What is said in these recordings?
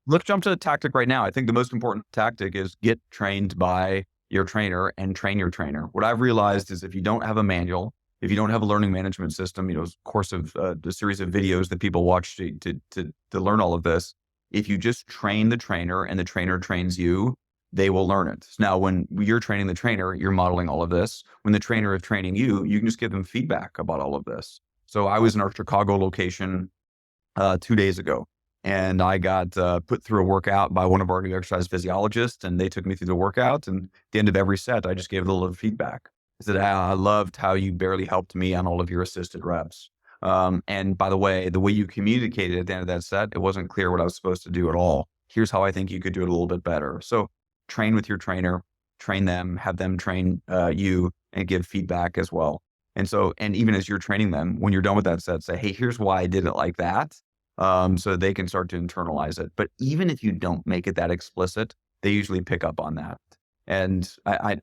Let's jump to the tactic right now. I think the most important tactic is get trained by your trainer and train your trainer. What I've realized is if you don't have a manual, if you don't have a learning management system, course of the series of videos that people watch to learn all of this, if you just train the trainer and the trainer trains you, they will learn it. Now, when you're training the trainer, you're modeling all of this. When the trainer is training you, you can just give them feedback about all of this. So I was in our Chicago location 2 days ago. And I got put through a workout by one of our new exercise physiologists, and they took me through the workout. And at the end of every set, I just gave a little feedback. I said, I loved how you barely helped me on all of your assisted reps. And by the way you communicated at the end of that set, it wasn't clear what I was supposed to do at all. Here's how I think you could do it a little bit better. So train with your trainer, train them, have them train you, and give feedback as well. And even as you're training them, when you're done with that set, say, hey, here's why I did it like that. So they can start to internalize it. But even if you don't make it that explicit, they usually pick up on that. And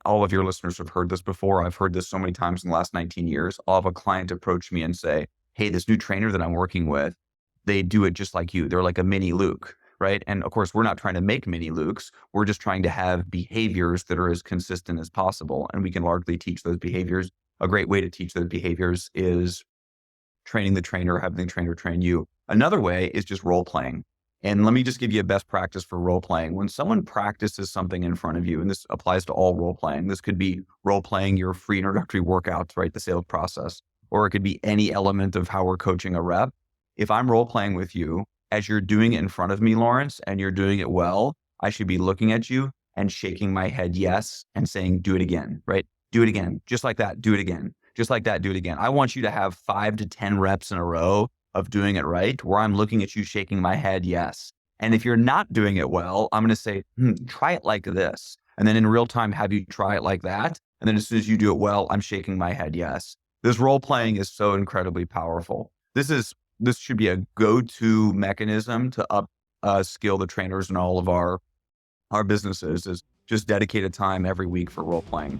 all of your listeners have heard this before. I've heard this so many times in the last 19 years. I'll have a client approach me and say, hey, this new trainer that I'm working with, they do it just like you. They're like a mini Luke, right? And of course, we're not trying to make mini Lukes. We're just trying to have behaviors that are as consistent as possible. And we can largely teach those behaviors. A great way to teach those behaviors is training the trainer, having the trainer train you. Another way is just role playing. And let me just give you a best practice for role playing. When someone practices something in front of you, and this applies to all role playing, this could be role playing your free introductory workouts, right? The sales process, or it could be any element of how we're coaching a rep. If I'm role playing with you, as you're doing it in front of me, Lawrence, and you're doing it well, I should be looking at you and shaking my head yes and saying, do it again, right? Do it again. Just like that, do it again. Just like that, do it again. I want you to have 5 to 10 reps in a row of doing it right, where I'm looking at you shaking my head, yes. And if you're not doing it well, I'm going to say, try it like this. And then in real time, have you try it like that. And then as soon as you do it well, I'm shaking my head, yes. This role playing is so incredibly powerful. This should be a go-to mechanism to skill the trainers in all of our businesses, is just dedicated time every week for role playing.